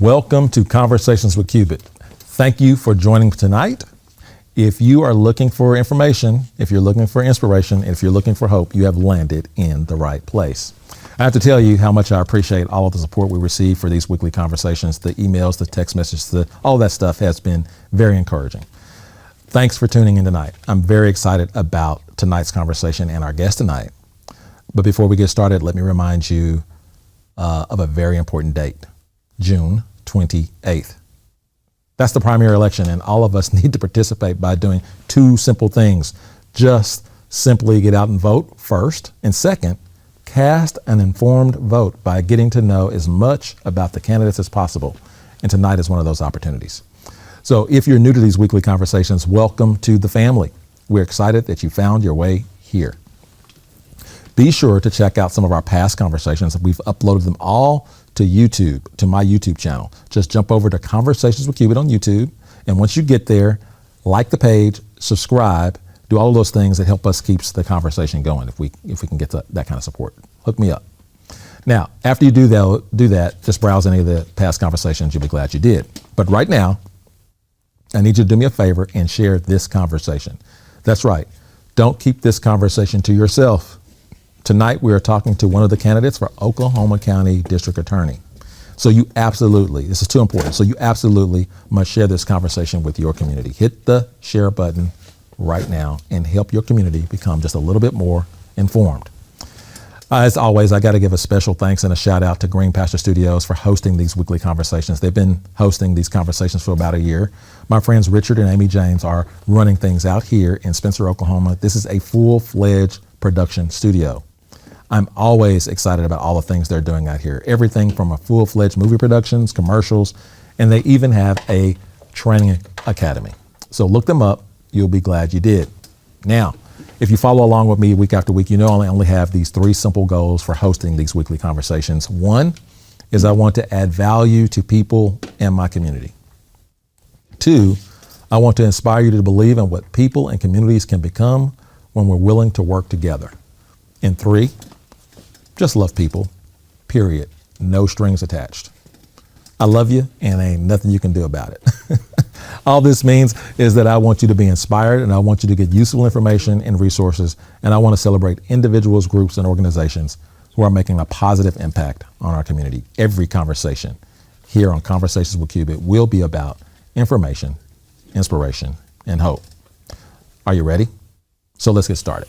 Welcome to Conversations with Cubit. Thank you for joining tonight. If you are looking for information, if you're looking for inspiration, if you're looking for hope, you have landed in the right place. I have to tell you how much I appreciate all of the support we receive for these weekly conversations. The emails, the text messages, all that stuff has been very encouraging. Thanks for tuning in tonight. I'm very excited about tonight's conversation and our guest tonight. But before we get started, let me remind you of a very important date, June 28th. That's the primary election, and all of us need to participate by doing two simple things. Just simply get out and vote first, and second, cast an informed vote by getting to know as much about the candidates as possible. And tonight is one of those opportunities. So if you're new to these weekly conversations, welcome to the family. We're excited that you found your way here. Be sure to check out some of our past conversations. We've uploaded them all to YouTube, to my YouTube channel. Just jump over to Conversations with Cubit on YouTube. And once you get there, like the page, subscribe, do all of those things that help us keep the conversation going if we can get that kind of support. Hook me up. Now, after you do that, just browse any of the past conversations. You'll be glad you did. But right now, I need you to do me a favor and share this conversation. That's right. Don't keep this conversation to yourself. Tonight, we are talking to one of the candidates for Oklahoma County District Attorney. So you absolutely, this is too important, so you absolutely must share this conversation with your community. Hit the share button right now and help your community become just a little bit more informed. As always, I got to give a special thanks and a shout out to Green Pasture Studios for hosting these weekly conversations. They've been hosting these conversations for about a year. My friends Richard and Amy James are running things out here in Spencer, Oklahoma. This is a full-fledged production studio. I'm always excited about all the things they're doing out here. Everything from a full-fledged movie productions, commercials, and they even have a training academy. So look them up. You'll be glad you did. Now, if you follow along with me week after week, you know I only have these three simple goals for hosting these weekly conversations. One is I want to add value to people and my community. Two, I want to inspire you to believe in what people and communities can become when we're willing to work together. And three, just love people, period. No strings attached. I love you and ain't nothing you can do about it. All this means is that I want you to be inspired and I want you to get useful information and resources, and I want to celebrate individuals, groups, and organizations who are making a positive impact on our community. Every conversation here on Conversations with Cubit will be about information, inspiration, and hope. Are you ready? So let's get started.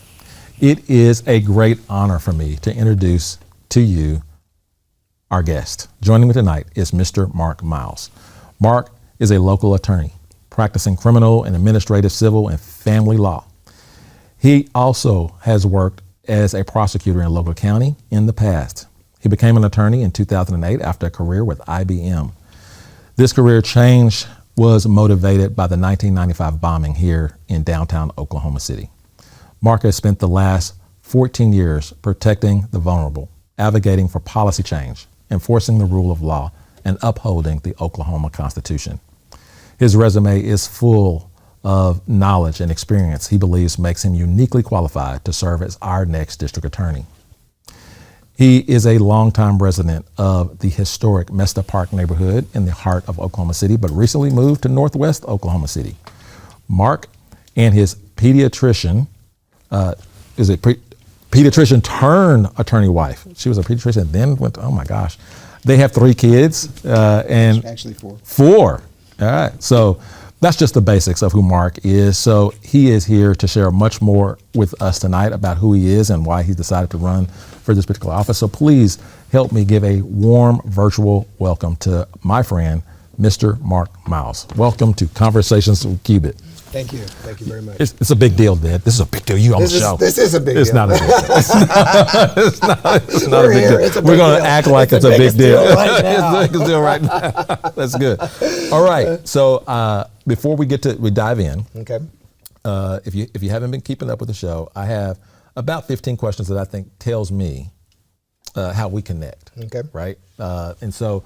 It is a great honor for me to introduce to you our guest. Joining me tonight is Mr. Mark Myles. Mark is a local attorney practicing criminal and administrative, civil, and family law. He also has worked as a prosecutor in Logan County in the past. He became an attorney in 2008 after a career with IBM. This career change was motivated by the 1995 bombing here in downtown Oklahoma City. Mark has spent the last 14 years protecting the vulnerable, advocating for policy change, enforcing the rule of law, and upholding the Oklahoma Constitution. His resume is full of knowledge and experience he believes makes him uniquely qualified to serve as our next district attorney. He is a longtime resident of the historic Mesta Park neighborhood in the heart of Oklahoma City, but recently moved to Northwest Oklahoma City. Mark and his pediatrician pediatrician turned attorney wife. She was a pediatrician and then went, oh my gosh. They have 3 kids. And actually 4. 4. All right. So that's just the basics of who Mark is. So he is here to share much more with us tonight about who he is and why he decided to run for this particular office. So please help me give a warm virtual welcome to my friend, Mr. Mark Myles. Welcome to Conversations with Cubit. Thank you. Thank you very much. It's a big deal, Dad. This is a big deal. You on the show. This is a big deal. It's not a big deal. It's not a big deal. We're going to act like it's a big deal. Right now. It's a big deal right now. That's good. All right. So before we dive in, okay. If you haven't been keeping up with the show, I have about 15 questions that I think tells me how we connect. Okay. Right. And so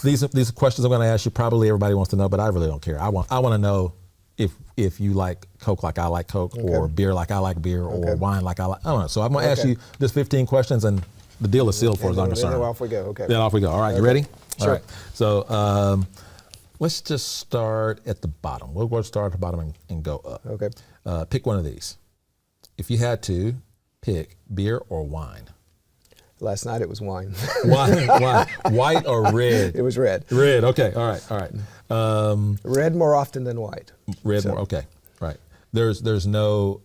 these questions I'm going to ask you, probably everybody wants to know, but I really don't care. I want to know if you like Coke like I like Coke, or beer like I like beer, or wine like I like, I don't know. So I'm going to ask you just 15 questions, and the deal is sealed for as I'm Then concerned. off we go. Okay. Then off we go. All right, you Okay. ready? Sure. All right. So let's just start at the bottom. We'll go start at the bottom and go up. Okay. Pick one of these. If you had to pick beer or wine. Last night it was wine. Wine. White or red? It was red. Red. Okay. All right. Red more often than white. Red So- more. Okay. Right. There's no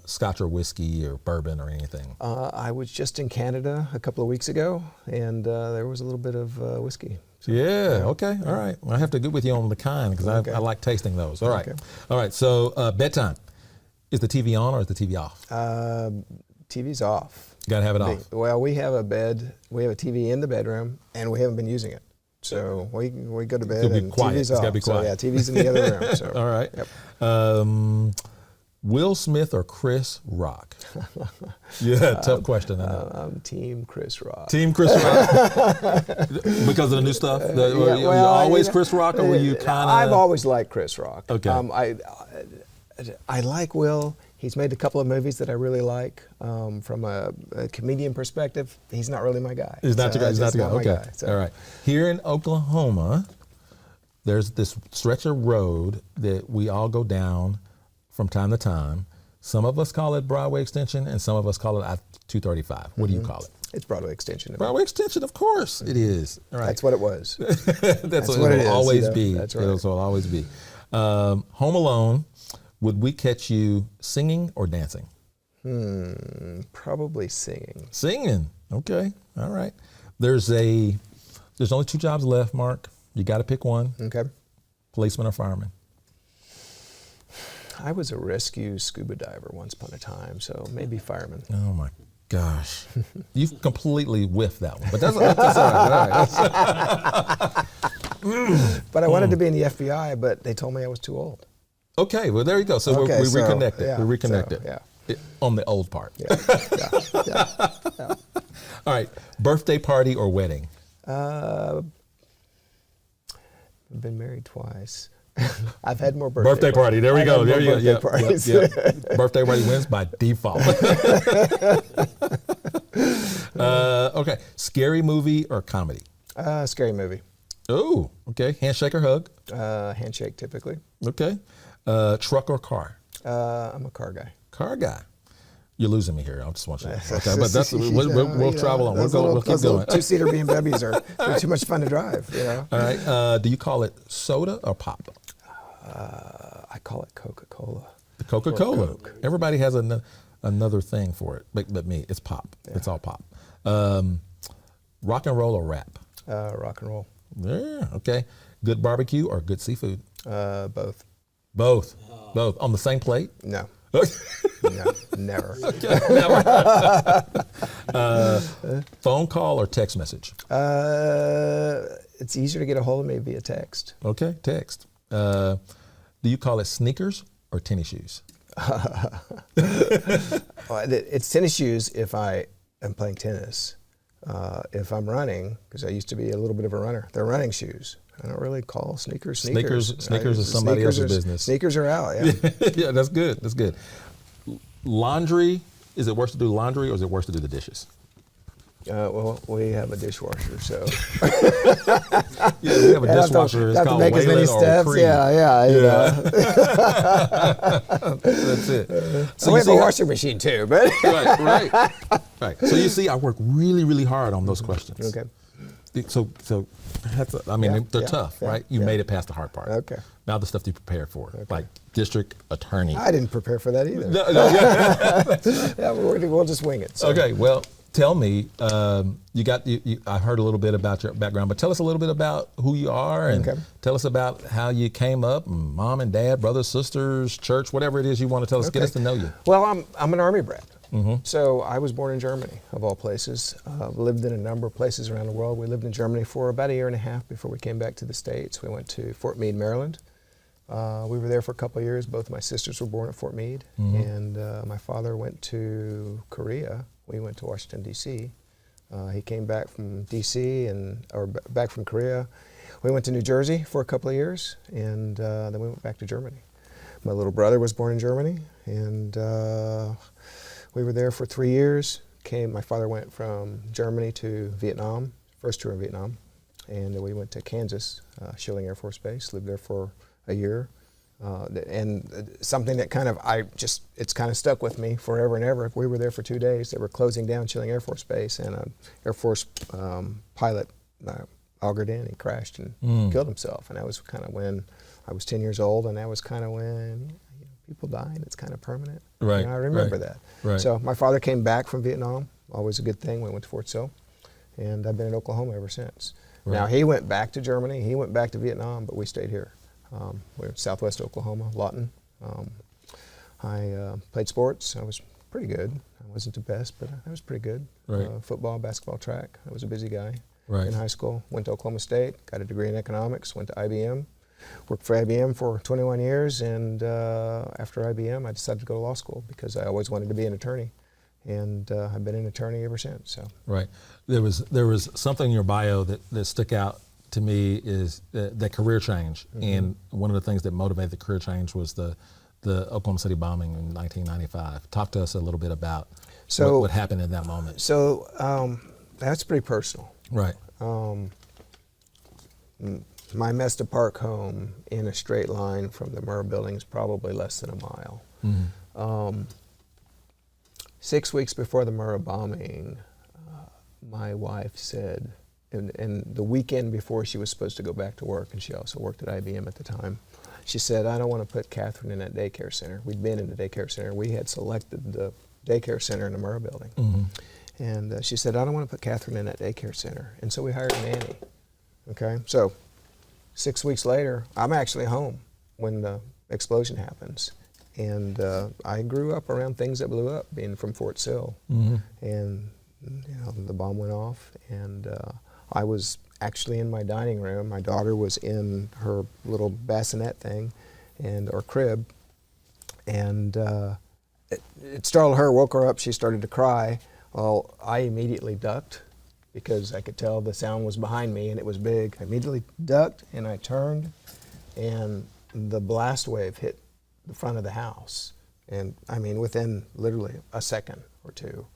Scotch or whiskey or bourbon or anything. I was just in Canada a couple of weeks ago, and there was a little bit of whiskey. Yeah. Okay. All right. Well, I have to get with you on the kind because Okay. I like tasting those. All right. Okay. All right. So bedtime. Is the TV on or is the TV off? TV's off. You gotta have it off. Well, we have a TV in the bedroom, and we haven't been using it. So we go to bed It'll be and quiet. TV's It's off. gotta be quiet. So yeah, TV's in the other room. So. All right. Yep. Will Smith or Chris Rock? Yeah, tough question. I know. I'm Team Chris Rock. Team Chris Rock because of the new stuff. Were you always Chris Rock, or were you kind of? I've always liked Chris Rock. Okay. I like Will. He's made a couple of movies that I really like. From a comedian perspective, he's not really my guy. He's not your guy. He's not the guy. my Okay. guy, so. All right. Here in Oklahoma, there's this stretch of road that we all go down from time to time. Some of us call it Broadway Extension, and some of us call it I-235. What do you call it? It's Broadway Extension. Broadway Extension, of course it is. All right. That's what it was. That's what what it it will is, always you know. be. That's right. That's what it'll always be. Home Alone, would we catch you singing or dancing? Probably singing. Singing. Okay. All right. There's only 2 jobs left, Mark. You got to pick one. Okay. Policeman or fireman? I was a rescue scuba diver once upon a time, so maybe fireman. Oh my gosh. You've completely whiffed that one. But that's all right. But I wanted to be in the FBI, but they told me I was too old. Okay. Well, there you go. So Okay, we so, reconnected. yeah, We reconnected. so, On the old part. Yeah. All right. Birthday party or wedding? I've been married twice. I've had more birthday Party. There we I've go. had There more you go. birthday parties. Birthday party wins by default. Okay. Scary movie or comedy? Scary movie. Oh, okay. Handshake or hug? Handshake typically. Okay. Truck or car? I'm a car guy. Car guy. You're losing me here. I just want you to. Okay, but that's we'll travel on. We'll keep going. Two-seater BMWs are too much fun to drive. You know. All right. Do you call it soda or pop? I call it Coca-Cola. The Coca-Cola. Or Coke. Everybody has another thing for it, but me, it's pop. Yeah. It's all pop. Rock and roll or rap? Rock and roll. Yeah. Okay. Good barbecue or good seafood? Both. Both. Both on the same plate? No. No, never. Okay, never. Phone call or text message? It's easier to get a hold of me via text. Okay, text. Do you call it sneakers or tennis shoes? It's tennis shoes if I am playing tennis. If I'm running, because I used to be a little bit of a runner, they're running shoes. I don't really call sneakers. Sneakers is somebody else's business. Sneakers are out, yeah. Yeah, that's good. That's good. Laundry, is it worse to do laundry or is it worse to do the dishes? Well, we have a dishwasher, so. Yeah, we have a dishwasher. It's called make as many Waylon or steps. Creed. Yeah. You know. That's it. So we have a washing machine too, but. Right. So you see, I work really, really hard on those questions. Okay. So they're tough, right? You made it past the hard part. Okay. Now the stuff you prepared for, like district attorney. I didn't prepare for that either. Yeah, we'll just wing it. So. Okay, well, tell me, I heard a little bit about your background, but tell us a little bit about who you are and tell us about how you came up, mom and dad, brothers, sisters, church, whatever it is you want to tell us. Get us to know you. Well, I'm an Army brat. Mm-hmm. So I was born in Germany, of all places. Lived in a number of places around the world. We lived in Germany for about 1.5 years before we came back to the States. We went to Fort Meade, Maryland. We were there for a couple of years. Both my sisters were born at Fort Meade, and my father went to Korea. We went to Washington, D.C. He came back from D.C. or back from Korea. We went to New Jersey for a couple of years, and then we went back to Germany. My little brother was born in Germany, and we were there for 3 years, my father went from Germany to Vietnam, first tour in Vietnam, and we went to Kansas, Schilling Air Force Base, lived there for a year. And something that it's kind of stuck with me forever and ever. We were there for 2 days. They were closing down Schilling Air Force Base, and an Air Force pilot augured in and crashed and killed himself. And that was kind of when I was 10 years old, and that was kind of when people die, and it's kind of permanent. Right. And I remember that. Right. So my father came back from Vietnam, always a good thing. We went to Fort Sill, and I've been in Oklahoma ever since. Right. Now, he went back to Germany, he went back to Vietnam, but we stayed here. We're in southwest Oklahoma, Lawton. I played sports. I was pretty good. I wasn't the best, but I was pretty good. Right. Football, basketball, track. I was a busy guy Right. in high school. Went to Oklahoma State, got a degree in economics, went to IBM. Worked for IBM for 21 years, and after IBM, I decided to go to law school because I always wanted to be an attorney, and I've been an attorney ever since. So. Right. There was something in your bio that stuck out to me is that career change, and one of the things that motivated the career change was the Oklahoma City bombing in 1995. Talk to us a little bit about what happened in that moment. So that's pretty personal. Right. My Mesta Park home in a straight line from the Murrah building is probably less than a mile. 6 weeks before the Murrah bombing, my wife said, and the weekend before she was supposed to go back to work, and she also worked at IBM at the time, she said, I don't want to put Catherine in that daycare center. We'd been in the daycare center. We had selected the daycare center in the Murrah building. And she said, I don't want to put Catherine in that daycare center. And so we hired a nanny. Okay, so 6 weeks later, I'm actually home when the explosion happens. And I grew up around things that blew up, being from Fort Sill. And the bomb went off, and I was actually in my dining room. My daughter was in her little bassinet thing, or crib, and it startled her, woke her up. She started to cry. Well, I immediately ducked because I could tell the sound was behind me and it was big. I immediately ducked and I turned, and the blast wave hit the front of the house. And I mean, within literally a second or two.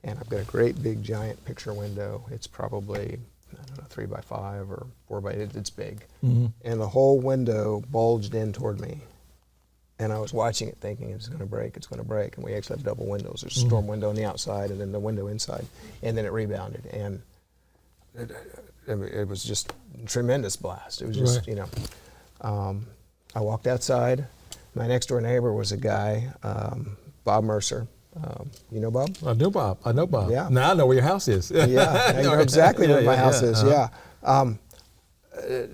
And I've got a great big giant picture window. It's probably, I don't know, 3 by 5 or 4 by 8, it's big. And the whole window bulged in toward me. And I was watching it thinking it's going to break, it's going to break. And we actually have double windows. There's a storm window on the outside and then the window inside. And then it rebounded. And it was just a tremendous blast. It was just, I walked outside. My next door neighbor was a guy, Bob Mercer. You know Bob? I know Bob. Yeah. Now I know where your house is. Yeah, I know exactly where my house is. Yeah.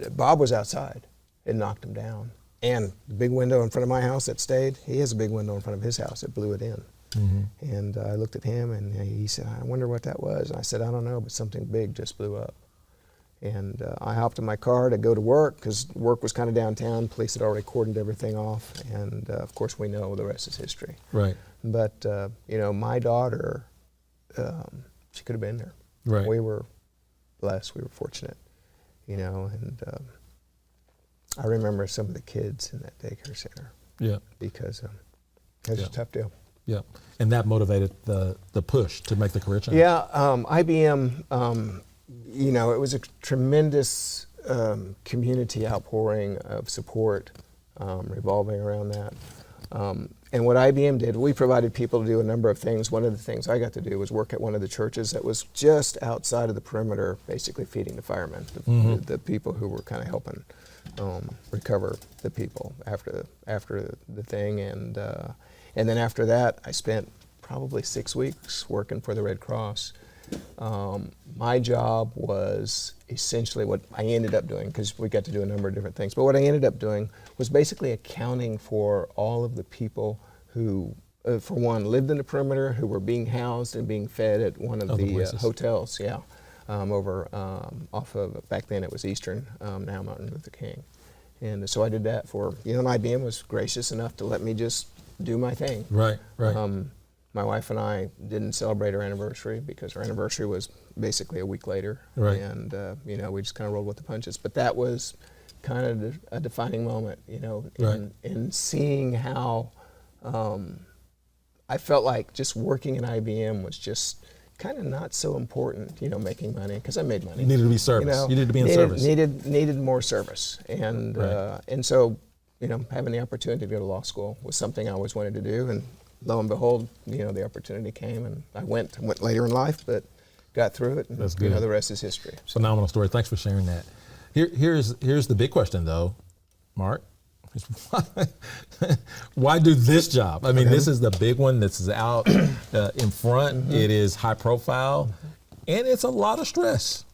Bob was outside. It knocked him down. And the big window in front of my house that stayed, he has a big window in front of his house. It blew it in. And I looked at him, and he said, I wonder what that was. And I said, I don't know, but something big just blew up. And I hopped in my car to go to work because work was kind of downtown. Police had already cordoned everything off. And, of course, we know the rest is history. Right. But, my daughter, she could have been there. Right. We were blessed. We were fortunate, and I remember some of the kids in that daycare center. Yeah. Because it was a tough deal. Yeah. And that motivated the push to make the career change. Yeah. IBM, it was a tremendous community outpouring of support revolving around that. And what IBM did, we provided people to do a number of things. One of the things I got to do was work at one of the churches that was just outside of the perimeter, basically feeding the firemen, the people who were kind of helping recover the people after the thing. And then after that, I spent probably 6 weeks working for the Red Cross. My job was essentially what I ended up doing, because we got to do a number of different things, but what I ended up doing was basically accounting for all of the people who, for one, lived in the perimeter, who were being housed and being fed at one of the hotels, over off of, back then it was Eastern, now Martin Luther King. And so I did that for, IBM was gracious enough to let me just do my thing. Right. My wife and I didn't celebrate our anniversary because our anniversary was basically a week later. Right. And, we just kind of rolled with the punches. But that was kind of a defining moment, in seeing how I felt like just working in IBM was just, kind of not so important, making money, because I made money. You needed to be service. You needed to be in service. Needed more service. And Right. and so, having the opportunity to go to law school was something I always wanted to do. And lo and behold, the opportunity came, and I went later in life, but got through it. And, That's good. The rest is history. So. Phenomenal story. Thanks for sharing that. Here's the big question, though, Mark. Why do this job? I mean, this is the big one that's out in front. Mm-hmm. It is high profile, and it's a lot of stress.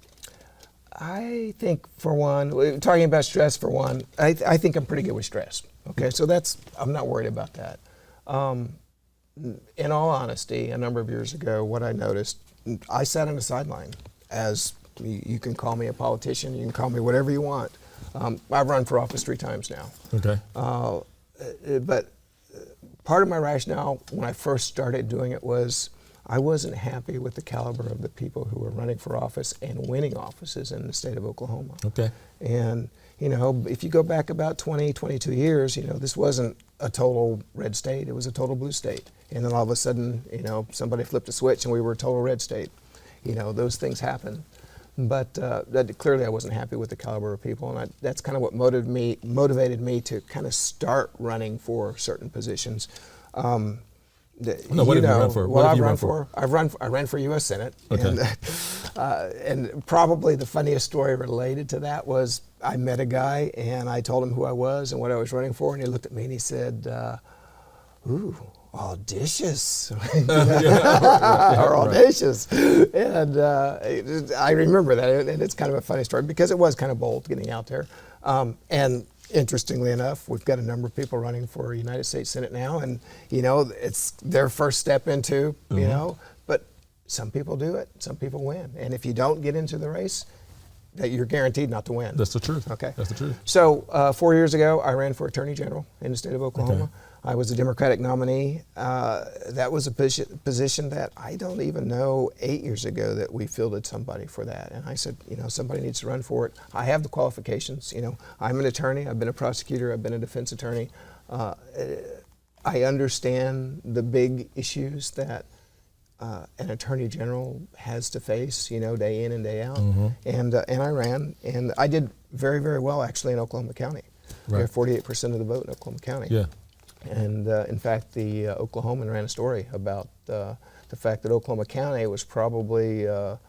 I think, for one, talking about stress, for one, I think I'm pretty good with stress. Okay, so I'm not worried about that. In all honesty, a number of years ago, what I noticed, I sat on the sideline. As you can call me a politician, you can call me whatever you want. I've run for office 3 times now. Okay. But part of my rationale when I first started doing it was I wasn't happy with the caliber of the people who were running for office and winning offices in the state of Oklahoma. Okay. And, if you go back about 20, 22 years, this wasn't a total red state, it was a total blue state. And then all of a sudden, somebody flipped a switch and we were a total red state. Those things happen. But that clearly I wasn't happy with the caliber of people, and that's kind of what motivated me to kind of start running for certain positions. What have you run for? Well, I ran for U.S. Senate, okay. and probably the funniest story related to that was I met a guy and I told him who I was and what I was running for, and he looked at me and he said, "Ooh, audacious," or audacious. And I remember that, and it's kind of a funny story because it was kind of bold getting out there. And interestingly enough, we've got a number of people running for United States Senate now, and it's their first step into, but some people do it, some people win. And if you don't get into the race, that you're guaranteed not to win. That's the truth. Okay. That's the truth. So 4 years ago, I ran for Attorney General in the state of Oklahoma. Okay. I was a Democratic nominee. That was a position that I don't even know 8 years ago that we fielded somebody for that. And I said, somebody needs to run for it. I have the qualifications. I'm an attorney. I've been a prosecutor. I've been a defense attorney. I understand the big issues that an attorney general has to face, day in and day out. Mm-hmm. And I ran, and I did very, very well actually in Oklahoma County. Right. We have 48% of the vote in Oklahoma County. Yeah. And in fact, the Oklahoman ran a story about the fact that Oklahoma County was probably a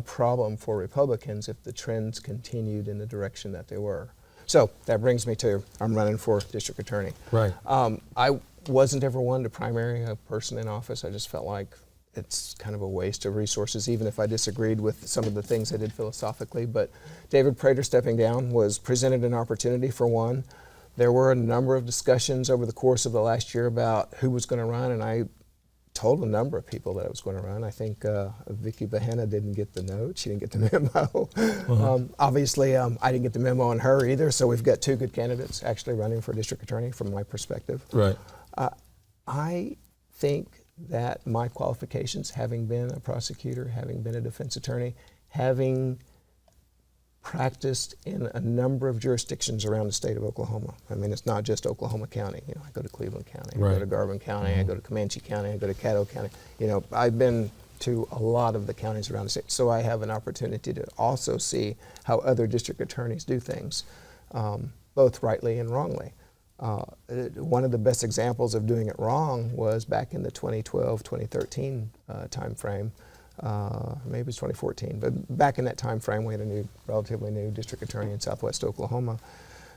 problem for Republicans if the trends continued in the direction that they were. So that brings me to I'm running for district attorney. Right. I wasn't ever one to primary a person in office. I just felt like it's kind of a waste of resources, even if I disagreed with some of the things I did philosophically. But David Prater stepping down was presented an opportunity for one. There were a number of discussions over the course of the last year about who was going to run, and I told a number of people that I was going to run. I think Vicki Bahena didn't get the note. She didn't get the memo. Uh-huh. Obviously, I didn't get the memo on her either, so we've got 2 good candidates actually running for district attorney from my perspective. Right. I think that my qualifications, having been a prosecutor, having been a defense attorney, having practiced in a number of jurisdictions around the state of Oklahoma. I mean, it's not just Oklahoma County. I go to Cleveland County, right. I go to Garvin County, I go to Comanche County, I go to Caddo County. I've been to a lot of the counties around the state, so I have an opportunity to also see how other district attorneys do things, both rightly and wrongly. One of the best examples of doing it wrong was back in the 2012-2013 time frame. Maybe it was 2014, but back in that time frame, we had a relatively new district attorney in Southwest Oklahoma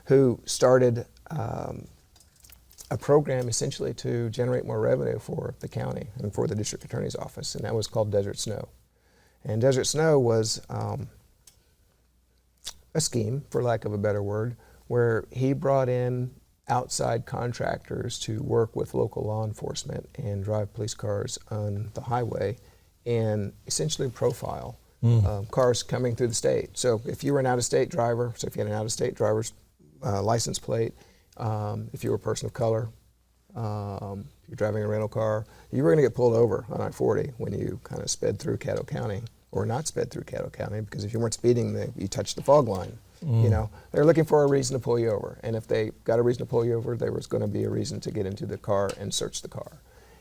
who started a program essentially to generate more revenue for the county and for the district attorney's office, and that was called Desert Snow. And Desert Snow was a scheme, for lack of a better word, where he brought in outside contractors to work with local law enforcement and drive police cars on the highway and essentially profile cars coming through the state. So if you were an out-of-state driver, if you had an out-of-state driver's license plate, if you were a person of color, if you're driving a rental car, you were going to get pulled over on I-40 when you kind of sped through Caddo County, or not sped through Caddo County, because if you weren't speeding, you touched the fog line. They're looking for a reason to pull you over, and if they got a reason to pull you over, there was going to be a reason to get into the car and search the car.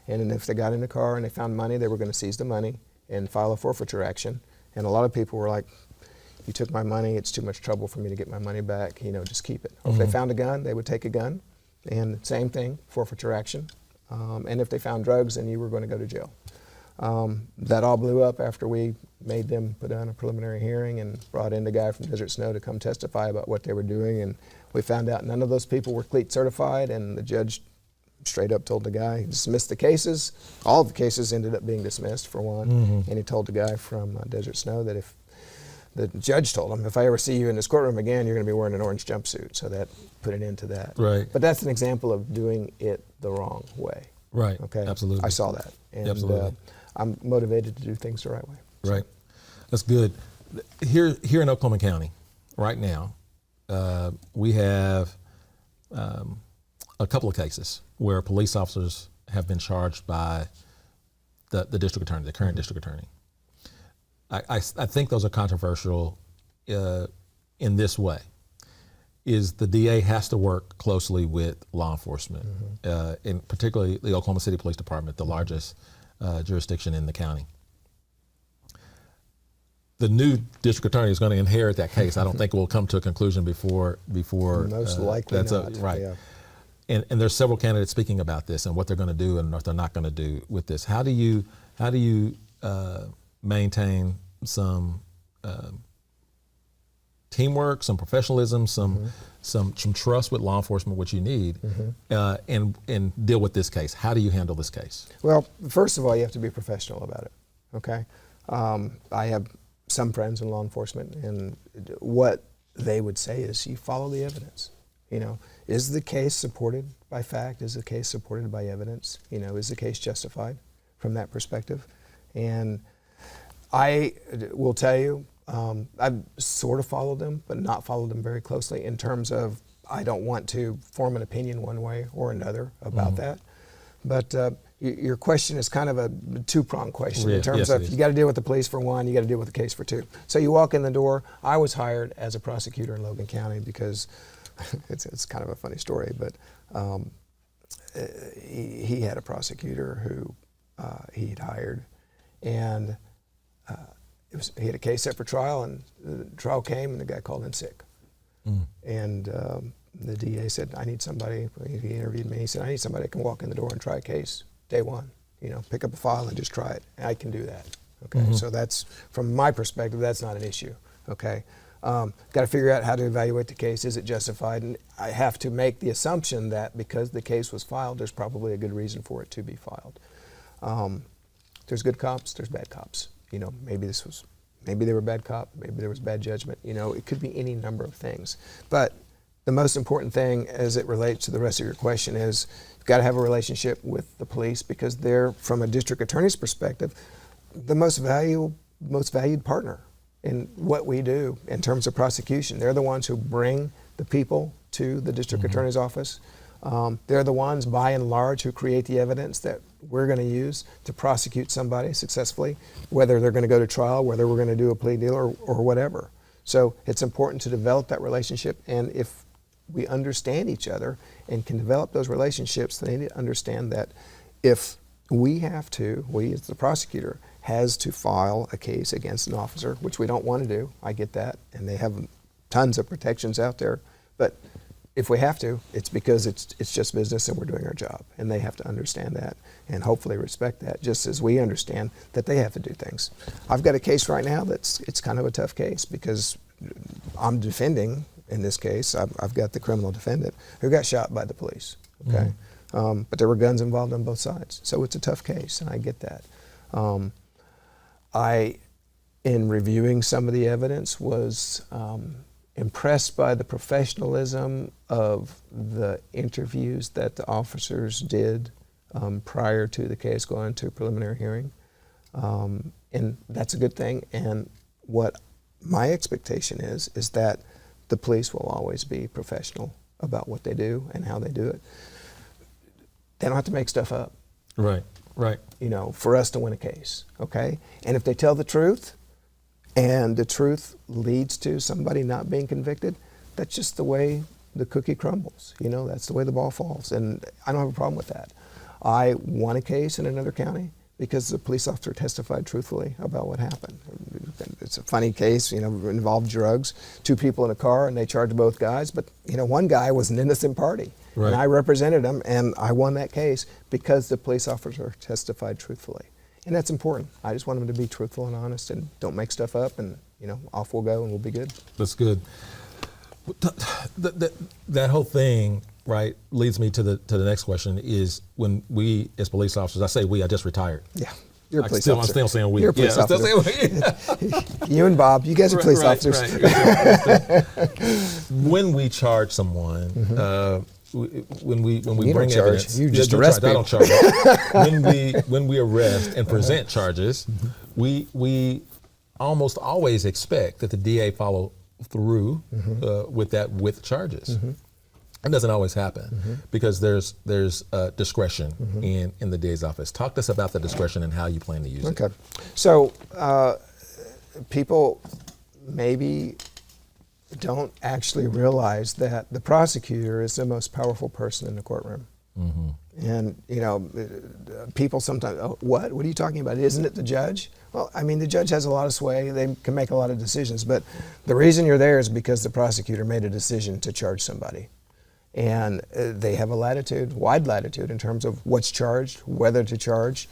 And then if they got in the car and they found money, they were going to seize the money and file a forfeiture action. And a lot of people were like, you took my money, it's too much trouble for me to get my money back, just keep it. Or if they found a gun, they would take a gun, and same thing, forfeiture action. And if they found drugs, then you were going to go to jail. That all blew up after we made them put on a preliminary hearing and brought in the guy from Desert Snow to come testify about what they were doing. And we found out none of those people were CLEAT certified, and the judge straight up told the guy, he dismissed the cases. All of the cases ended up being dismissed, for one. And he told the guy from Desert Snow that if the judge told him, if I ever see you in this courtroom again, you're going to be wearing an orange jumpsuit. So that put an end to that. Right. But that's an example of doing it the wrong way. Right. Okay. Absolutely. I saw that. And Absolutely. I'm motivated to do things the right way. Right. That's good. Here in Oklahoma County, right now, we have a couple of cases where police officers have been charged by the district attorney, the current district attorney. I think those are controversial in this way. Is the DA has to work closely with law enforcement, and particularly the Oklahoma City Police Department, the largest jurisdiction in the county. The new district attorney is going to inherit that case. I don't think we'll come to a conclusion before most likely that's not. right. Yeah. And there's several candidates speaking about this and what they're going to do and what they're not going to do with this. How do you maintain some teamwork, some professionalism, some trust with law enforcement, which you need, and deal with this case? How do you handle this case? Well, first of all, you have to be professional about it. Okay. I have some friends in law enforcement, and what they would say is you follow the evidence. Is the case supported by fact? Is the case supported by evidence? Is the case justified from that perspective? And I will tell you, I've sort of followed them, but not followed them very closely in terms of I don't want to form an opinion one way or another about that. But your question is kind of a two-pronged question in terms of you got to deal with the police for one, you got to deal with the case for two. So you walk in the door. I was hired as a prosecutor in Logan County because it's kind of a funny story, but he had a prosecutor who he'd hired, and he had a case set for trial, and the trial came, and the guy called in sick. And the DA said, I need somebody, he interviewed me, he said, I need somebody that can walk in the door and try a case day one, pick up a file and just try it. And I can do that. Okay, so that's, from my perspective, that's not an issue. Okay, got to figure out how to evaluate the case. Is it justified? And I have to make the assumption that because the case was filed, there's probably a good reason for it to be filed. There's good cops, there's bad cops. Maybe they were bad cop, maybe there was bad judgment. It could be any number of things. But the most important thing as it relates to the rest of your question is you've got to have a relationship with the police because they're, from a district attorney's perspective, the most valued partner in what we do in terms of prosecution. They're the ones who bring the people to the district attorney's office. They're the ones, by and large, who create the evidence that we're going to use to prosecute somebody successfully, whether they're going to go to trial, whether we're going to do a plea deal, or whatever. So it's important to develop that relationship, and if we understand each other and can develop those relationships, they need to understand that if we as the prosecutor, has to file a case against an officer, which we don't want to do, I get that, and they have tons of protections out there, but if we have to, it's because it's just business and we're doing our job. And they have to understand that and hopefully respect that, just as we understand that they have to do things. I've got a case right now it's kind of a tough case because I'm defending, in this case, I've got the criminal defendant who got shot by the police, okay? But there were guns involved on both sides. So it's a tough case, and I get that. In reviewing some of the evidence, was impressed by the professionalism of the interviews that the officers did prior to the case going to preliminary hearing. And that's a good thing. And what my expectation is that the police will always be professional about what they do and how they do it. They don't have to make stuff up. Right. For us to win a case, okay? And if they tell the truth, and the truth leads to somebody not being convicted, that's just the way the cookie crumbles. That's the way the ball falls. And I don't have a problem with that. I won a case in another county because the police officer testified truthfully about what happened. It's a funny case, involved drugs, 2 people in a car, and they charged both guys, but one guy was an innocent party. Right. And I represented him, and I won that case because the police officer testified truthfully. And that's important. I just want them to be truthful and honest and don't make stuff up, and off we'll go and we'll be good. That's good. That whole thing, right, leads me to the next question is when we as police officers, I say we, I just retired. Yeah, you're a police I'm officer. still saying we. You're a police I'm officer. still saying we. You and Bob, you guys are police officers. Right. When we charge someone, when we You bring don't charge. evidence, You just do arrest charge. I don't charge. when we arrest and present charges, we almost always expect that the DA follow through with charges. It doesn't always happen because there's discretion in the DA's office. Talk to us about the discretion and how you plan to use it. Okay. So people maybe don't actually realize that the prosecutor is the most powerful person in the courtroom. And, people sometimes, what are you talking about? Isn't it the judge? Well, I mean, the judge has a lot of sway. They can make a lot of decisions. But the reason you're there is because the prosecutor made a decision to charge somebody. And they have a wide latitude in terms of what's charged, whether to charge.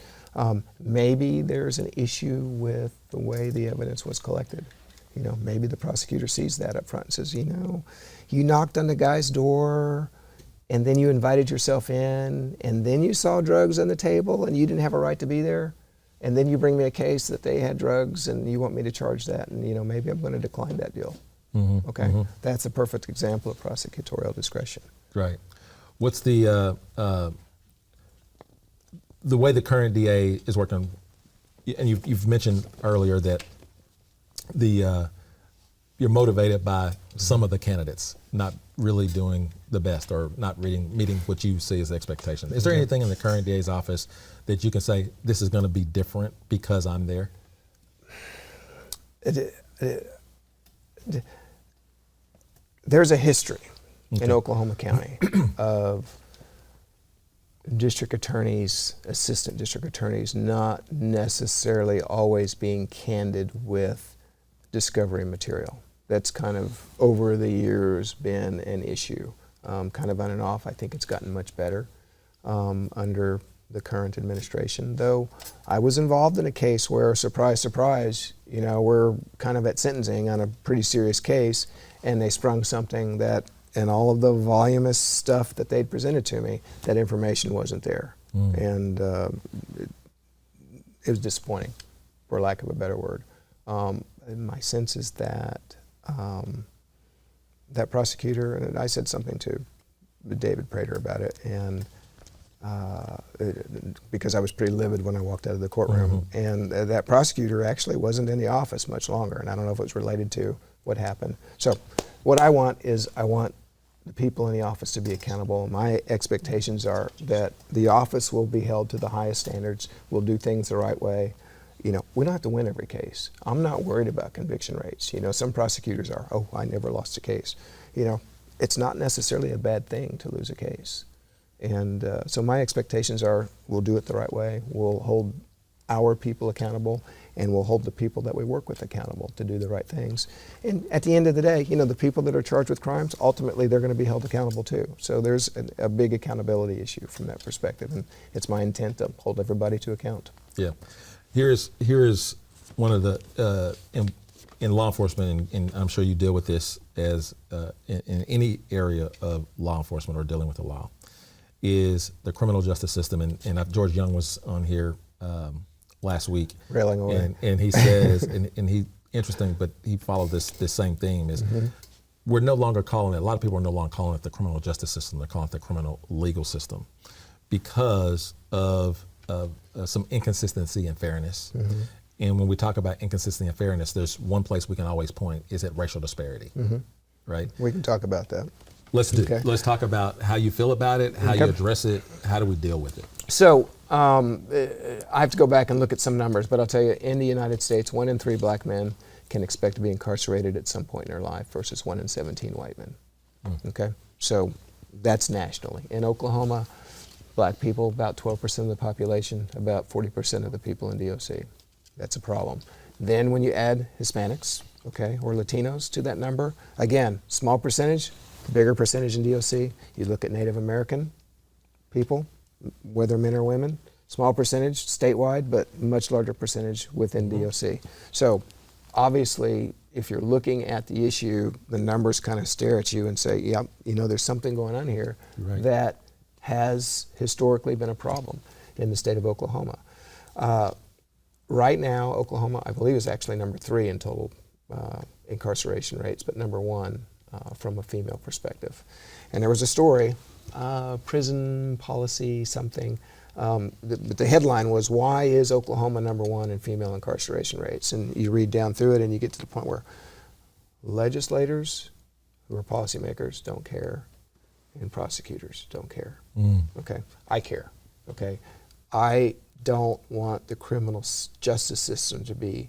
Maybe there's an issue with the way the evidence was collected. Maybe the prosecutor sees that up front and says, you knocked on the guy's door and then you invited yourself in and then you saw drugs on the table and you didn't have a right to be there. And then you bring me a case that they had drugs and you want me to charge that, and maybe I'm going to decline that deal. Okay, that's a perfect example of prosecutorial discretion. Right. What's the way the current DA is working? And you've mentioned earlier that you're motivated by some of the candidates not really doing the best or not meeting what you see as the expectation. Is there anything in the current DA's office that you can say this is going to be different because I'm there? There's a history in Oklahoma County of district attorneys, assistant district attorneys, not necessarily always being candid with discovery material. That's kind of over the years been an issue, kind of on and off. I think it's gotten much better under the current administration, though I was involved in a case where, surprise, surprise, we're kind of at sentencing on a pretty serious case, and they sprung something that, in all of the voluminous stuff that they'd presented to me, that information wasn't there. And it was disappointing, for lack of a better word. My sense is that that prosecutor, and I said something to David Prater about it, and because I was pretty livid when I walked out of the courtroom, and that prosecutor actually wasn't in the office much longer, and I don't know if it was related to what happened. So what I want is I want the people in the office to be accountable. My expectations are that the office will be held to the highest standards, will do things the right way. We don't have to win every case. I'm not worried about conviction rates. Some prosecutors are, I never lost a case. It's not necessarily a bad thing to lose a case. And so my expectations are we'll do it the right way, we'll hold our people accountable, and we'll hold the people that we work with accountable to do the right things. And at the end of the day, the people that are charged with crimes, ultimately they're going to be held accountable too. So there's a big accountability issue from that perspective, and it's my intent to hold everybody to account. Yeah. Here is one of the, in law enforcement, and I'm sure you deal with this as in any area of law enforcement or dealing with the law, is the criminal justice system. And George Young was on here last week. Railing away. And he says, and he, interesting, but he followed this same theme, is we're no longer calling it, a lot of people are no longer calling it the criminal justice system, they're calling it the criminal legal system because of some inconsistency and fairness. And when we talk about inconsistency and fairness, there's one place we can always point is at racial disparity, right? We can talk about that. Let's talk about how you feel about it, how you address it, how do we deal with it? So I have to go back and look at some numbers, but I'll tell you, in the United States, 1 in 3 black men can expect to be incarcerated at some point in their life versus 1 in 17 white men. Okay, so that's nationally. In Oklahoma, Black people, about 12% of the population, about 40% of the people in DOC. That's a problem. Then when you add Hispanics, okay, or Latinos to that number, again, small percentage, bigger percentage in DOC. You look at Native American people, whether men or women, small percentage statewide, but much larger percentage within DOC. So obviously, if you're looking at the issue, the numbers kind of stare at you and say, yeah, you know, there's something going on here that has historically been a problem in the state of Oklahoma. Right now, Oklahoma, I believe, is actually number 3 in total incarceration rates, but number 1 from a female perspective. And there was a story, prison policy something, the headline was, why is Oklahoma number 1 in female incarceration rates? And you read down through it and you get to the point where legislators who are policymakers don't care and prosecutors don't care. Okay, I care. Okay, I don't want the criminal justice system to be,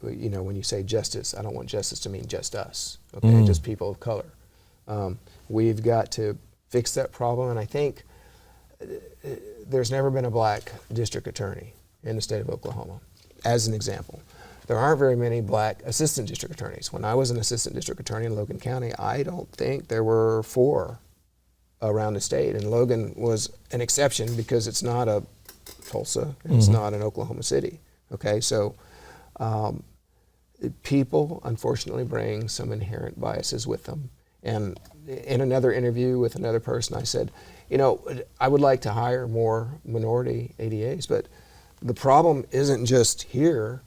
you know, when you say justice, I don't want justice to mean just us, okay, just people of color. We've got to fix that problem, and I think there's never been a black district attorney in the state of Oklahoma, as an example. There aren't very many black assistant district attorneys. When I was an assistant district attorney in Logan County, I don't think there were 4 around the state, and Logan was an exception because it's not a Tulsa, and it's not an Oklahoma City, okay? So people unfortunately bring some inherent biases with them. And in another interview with another person, I said, you know, I would like to hire more minority ADAs, but the problem isn't just here.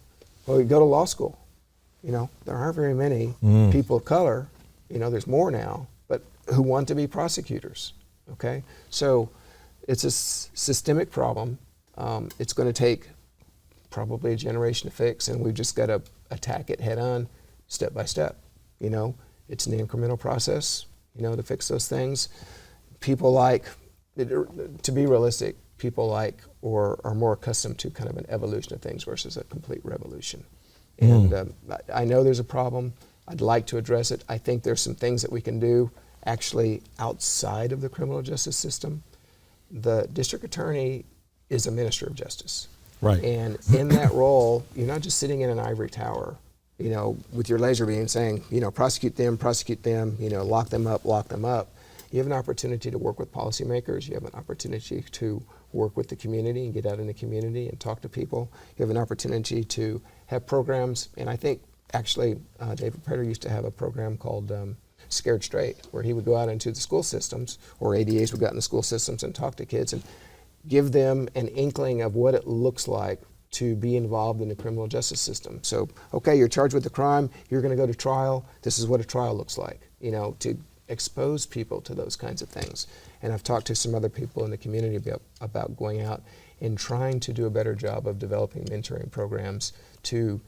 Well, you go to law school. You know, there aren't very many people of color, you know, there's more now, but who want to be prosecutors, okay? So it's a systemic problem. It's going to take probably a generation to fix, and we've just got to attack it head on, step by step. You know, it's an incremental process, you know, to fix those things. People like, to be realistic, people like or are more accustomed to kind of an evolution of things versus a complete revolution. And I know there's a problem. I'd like to address it. I think there's some things that we can do actually outside of the criminal justice system. The district attorney is a minister of justice. Right. And in that role, you're not just sitting in an ivory tower, you know, with your laser beam saying, you know, prosecute them, you know, lock them up, lock them up. You have an opportunity to work with policymakers. You have an opportunity to work with the community and get out in the community and talk to people. You have an opportunity to have programs, and I think actually David Prater used to have a program called Scared Straight, where he would go out into the school systems, or ADAs would go out in the school systems and talk to kids and give them an inkling of what it looks like to be involved in the criminal justice system. So, okay, you're charged with a crime, you're going to go to trial, this is what a trial looks like, you know, to expose people to those kinds of things. And I've talked to some other people in the community about going out and trying to do a better job of developing mentoring programs to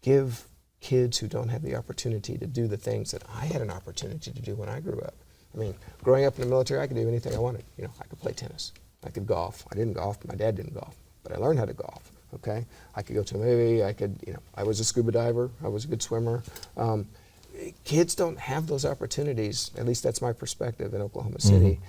give kids who don't have the opportunity to do the things that I had an opportunity to do when I grew up. I mean, growing up in the military, I could do anything I wanted. You know, I could play tennis, I could golf. I didn't golf, my dad didn't golf, but I learned how to golf, okay? I could go to a movie, I could, you know, I was a scuba diver, I was a good swimmer. Kids don't have those opportunities, at least that's my perspective in Oklahoma City,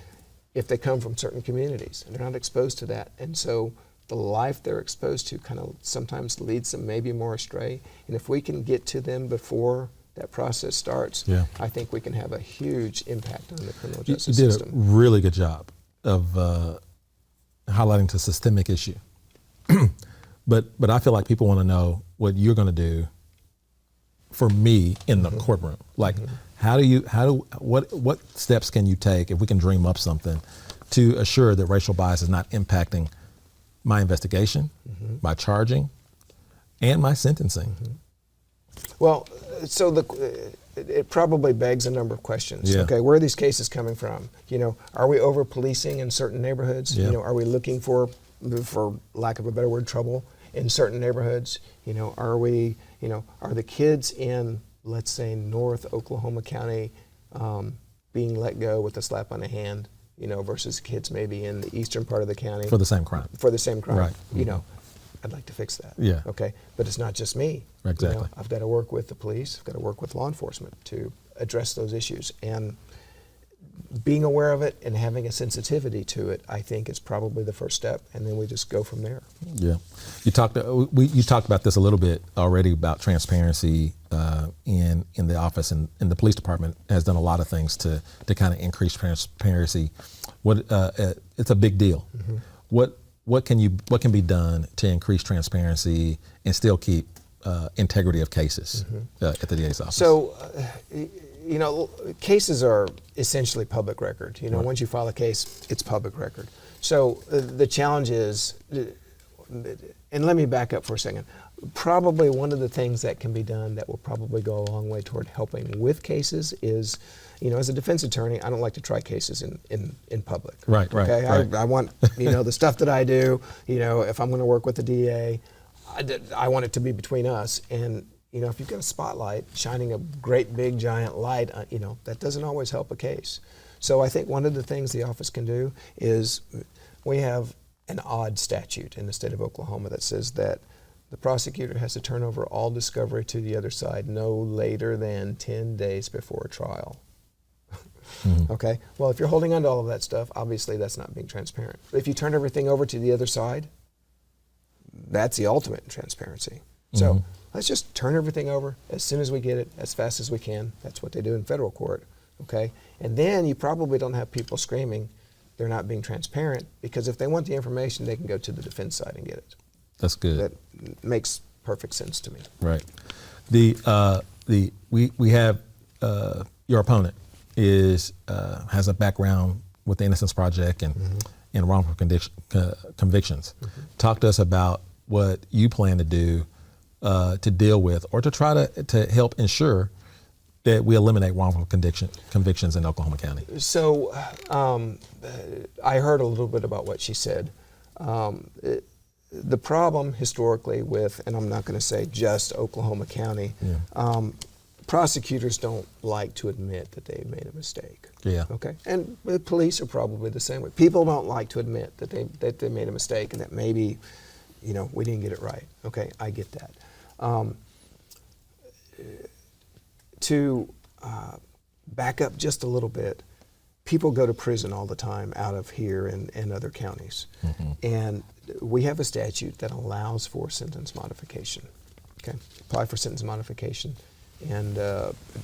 if they come from certain communities and they're not exposed to that. And so the life they're exposed to kind of sometimes leads them maybe more astray. And if we can get to them before that process starts, I think we can have a huge impact on the criminal justice system. You did a really good job of highlighting the systemic issue. But I feel like people want to know what you're going to do for me in the courtroom. Like, what steps can you take, if we can dream up something, to assure that racial bias is not impacting my investigation, my charging, and my sentencing? Well, so it probably begs a number of questions. Okay, where are these cases coming from? You know, are we over policing in certain neighborhoods? You know, are we looking for lack of a better word, trouble in certain neighborhoods? You know, are we, you know, are the kids in, let's say, North Oklahoma County being let go with a slap on the hand, you know, versus kids maybe in the eastern part of the county? For the same crime. For the same crime. Right. You know, I'd like to fix that. Yeah. Okay, but it's not just me. Exactly. You know, I've got to work with the police, I've got to work with law enforcement to address those issues. And being aware of it and having a sensitivity to it, I think, is probably the first step, and then we just go from there. Yeah, you talked about this a little bit already about transparency in the office, and the police department has done a lot of things to kind of increase transparency. It's a big deal. Mm-hmm. What can be done to increase transparency and still keep integrity of cases at the DA's office? So, cases are essentially public record. Right. Once you file a case, it's public record. So the challenge is, and let me back up for a second, probably one of the things that can be done that will probably go a long way toward helping with cases is, as a defense attorney, I don't like to try cases in public. Right. Okay? Right. I want, the stuff that I do, if I'm going to work with the DA, I want it to be between us. And, if you've got a spotlight shining a great big giant light, that doesn't always help a case. So I think one of the things the office can do is we have an odd statute in the state of Oklahoma that says that the prosecutor has to turn over all discovery to the other side no later than 10 days before a trial. Mm-hmm. Okay? Well, if you're holding on to all of that stuff, obviously that's not being transparent. But if you turn everything over to the other side, that's the ultimate in transparency. So let's just turn everything over as soon as we get it, as fast as we can. That's what they do in federal court. Okay? And then you probably don't have people screaming they're not being transparent, because if they want the information, they can go to the defense side and get it. That's good. That makes perfect sense to me. Right. We have your opponent has a background with the Innocence Project and wrongful convictions. Mm-hmm. Talk to us about what you plan to do to deal with, or to try to help ensure that we eliminate wrongful convictions in Oklahoma County. So I heard a little bit about what she said. The problem historically with, and I'm not going to say just Oklahoma County, prosecutors don't like to admit that they made a mistake. Yeah. Okay. And the police are probably the same way. People don't like to admit that they made a mistake and that maybe, we didn't get it right. Okay. I get that. To back up just a little bit, people go to prison all the time out of here and other counties. Mm-hmm. And we have a statute that allows for sentence modification. Okay, apply for sentence modification. And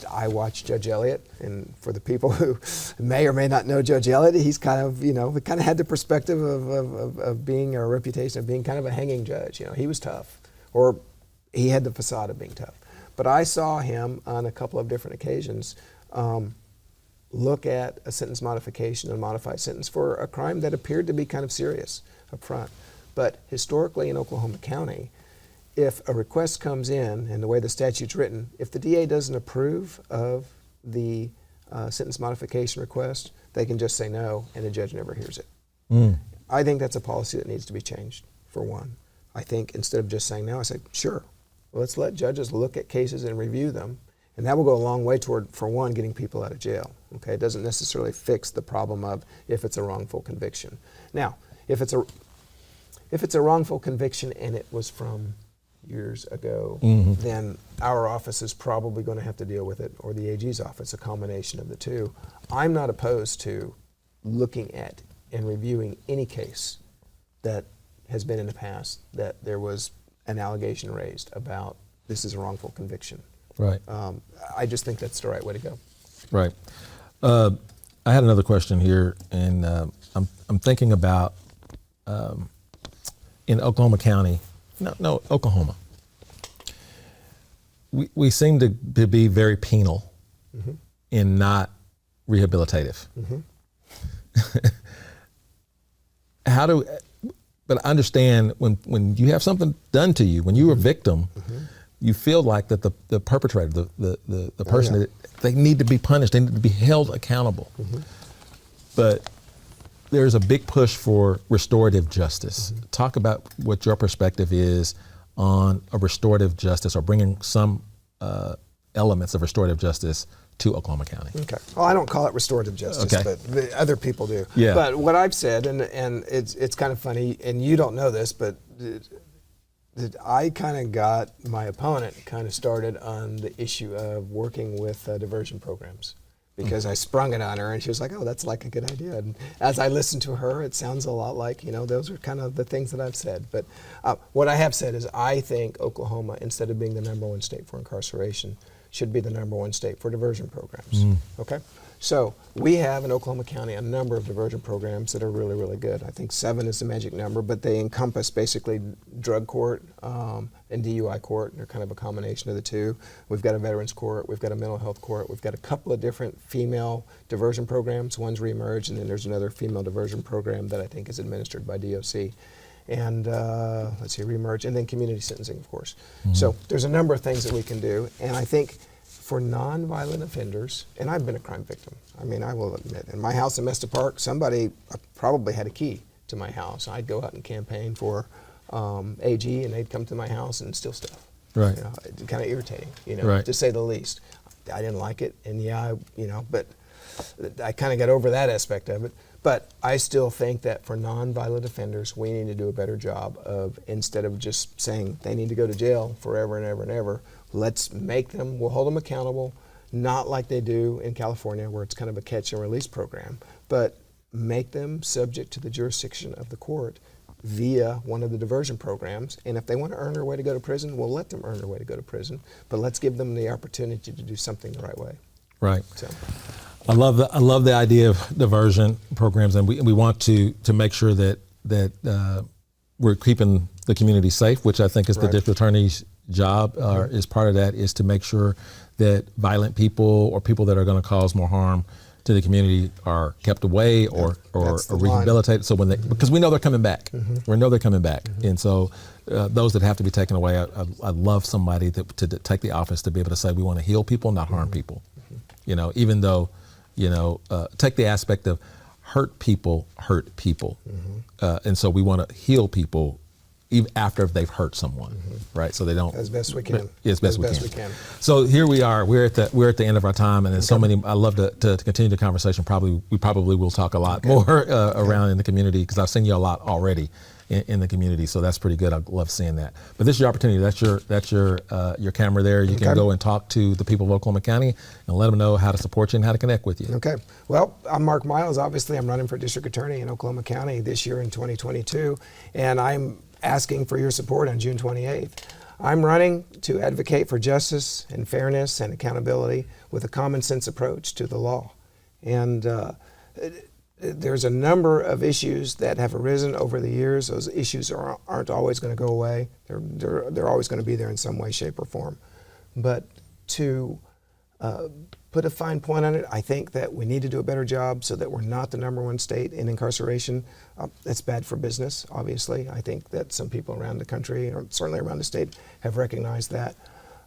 I watched Judge Elliott, and for the people who may or may not know Judge Elliott, he's kind of, had the perspective of being, or a reputation of being kind of a hanging judge. He was tough, or he had the facade of being tough. But I saw him on a couple of different occasions look at a sentence modification, a modified sentence for a crime that appeared to be kind of serious up front. But historically in Oklahoma County, if a request comes in, and the way the statute's written, if the DA doesn't approve of the sentence modification request, they can just say no, and the judge never hears it. I think that's a policy that needs to be changed, for one. I think instead of just saying no, I say, sure, let's let judges look at cases and review them, and that will go a long way toward, for one, getting people out of jail. Okay, it doesn't necessarily fix the problem of if it's a wrongful conviction. Now, if it's a wrongful conviction and it was from years ago, then our office is probably going to have to deal with it, or the AG's office, a combination of the two. I'm not opposed to looking at and reviewing any case that has been in the past that there was an allegation raised about this is a wrongful conviction. Right. I just think that's the right way to go. Right. I had another question here, and I'm thinking about in Oklahoma County. No, Oklahoma. We seem to be very penal and not rehabilitative. But I understand when you have something done to you, when you're a victim, you feel like that the perpetrator, the person, they need to be punished, they need to be held accountable. But there's a big push for restorative justice. Talk about what your perspective is on a restorative justice, or bringing some elements of restorative justice to Oklahoma County. Okay. Well, I don't call it restorative justice, but the other people do. Yeah. But what I've said, and it's kind of funny, and you don't know this, but I kind of got my opponent kind of started on the issue of working with diversion programs, because I sprung it on her, and she was like, oh, that's like a good idea. And as I listened to her, it sounds a lot like, those are kind of the things that I've said. But what I have said is I think Oklahoma, instead of being the #1 state for incarceration, should be the #1 state for diversion programs. Okay? So we have in Oklahoma County a number of diversion programs that are really, really good. I think 7 is the magic number, but they encompass basically drug court and DUI court. They're kind of a combination of the two. We've got a veterans court, we've got a mental health court, we've got a couple of different female diversion programs. One's Reemerge, and then there's another female diversion program that I think is administered by DOC. And Reemerge, and then community sentencing, of course. So there's a number of things that we can do, and I think for nonviolent offenders, and I've been a crime victim. I mean, I will admit, in my house in Mesta Park, somebody probably had a key to my house. I'd go out and campaign for AG, and they'd come to my house and steal stuff. Right. Kind of irritating, right. to say the least. I didn't like it, and but I kind of got over that aspect of it. But I still think that for nonviolent offenders, we need to do a better job of, instead of just saying they need to go to jail forever and ever and ever, let's we'll hold them accountable, not like they do in California where it's kind of a catch and release program, but make them subject to the jurisdiction of the court via one of the diversion programs. And if they want to earn their way to go to prison, we'll let them earn their way to go to prison, but let's give them the opportunity to do something the right way. Right. So. I love the idea of diversion programs, and we want to make sure that we're keeping the community safe, which I think is the district attorney's job, is part of that, is to make sure that violent people or people that are going to cause more harm to the community are kept away or rehabilitated. So because we know they're coming back, we know they're coming back, and so those that have to be taken away, I love somebody to take the office to be able to say we want to heal people, not harm people. Even though. Take the aspect of hurt people, and so we want to heal people even after they've hurt someone, right? So they don't. As best we can. As best we can. So here we are. We're at the end of our time, and there's so many. I love to continue the conversation. We probably will talk a lot more around in the community, because I've seen you a lot already in the community. So that's pretty good. I love seeing that. But this is your opportunity. That's your camera there. You can go and talk to the people of Oklahoma County and let them know how to support you and how to connect with you. Okay. Well, I'm Mark Myles. Obviously, I'm running for district attorney in Oklahoma County this year in 2022, and I'm asking for your support on June 28th. I'm running to advocate for justice and fairness and accountability with a common sense approach to the law. And there's a number of issues that have arisen over the years. Those issues aren't always going to go away. They're always going to be there in some way, shape, or form. But to put a fine point on it, I think that we need to do a better job so that we're not the #1 state in incarceration. That's bad for business, obviously. I think that some people around the country, or certainly around the state, have recognized that.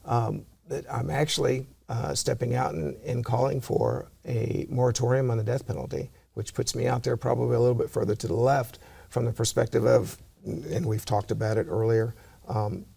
That I'm actually stepping out and calling for a moratorium on the death penalty, which puts me out there probably a little bit further to the left from the perspective of, and we've talked about it earlier,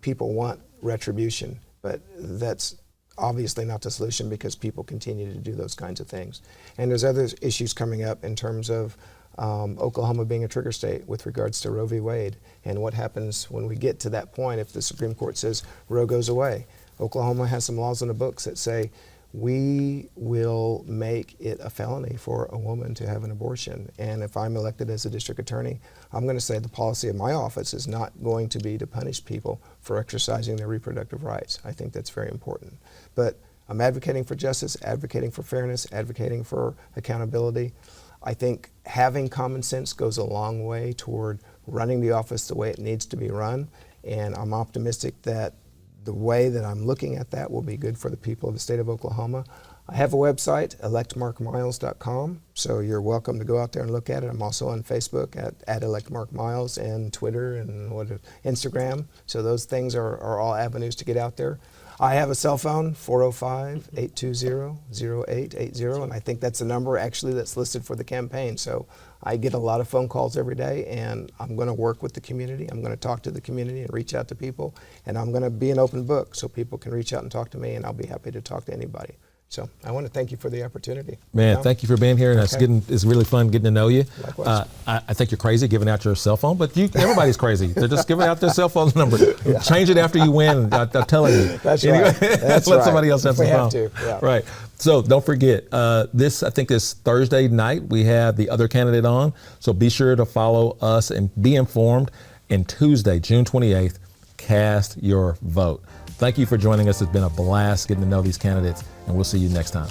people want retribution, but that's obviously not the solution, because people continue to do those kinds of things. And there's other issues coming up in terms of Oklahoma being a trigger state with regards to Roe v. Wade, and what happens when we get to that point if the Supreme Court says Roe goes away. Oklahoma has some laws in the books that say we will make it a felony for a woman to have an abortion. And if I'm elected as a district attorney, I'm going to say the policy of my office is not going to be to punish people for exercising their reproductive rights. I think that's very important. But I'm advocating for justice, advocating for fairness, advocating for accountability. I think having common sense goes a long way toward running the office the way it needs to be run. And I'm optimistic that the way that I'm looking at that will be good for the people of the state of Oklahoma. I have a website, electmarkmiles.com, so you're welcome to go out there and look at it. I'm also on Facebook at electmarkmiles, and Twitter and Instagram. So those things are all avenues to get out there. I have a cell phone, 405-820-0880, and I think that's the number actually that's listed for the campaign. So I get a lot of phone calls every day, and I'm going to work with the community. I'm going to talk to the community and reach out to people, and I'm going to be an open book so people can reach out and talk to me, and I'll be happy to talk to anybody. So I want to thank you for the opportunity. Man, thank you for being here, and it's really fun getting to know you. Likewise. I think you're crazy giving out your cell phone, but everybody's crazy. They're just giving out their cell phone number. Change it after you win. I'm telling you. That's anyway, right. That's let right. somebody else have If some we phone. have to. Yeah. Right. So don't forget, I think this Thursday night we have the other candidate on. So be sure to follow us and be informed. And Tuesday, June 28th, cast your vote. Thank you for joining us. It's been a blast getting to know these candidates, and we'll see you next time.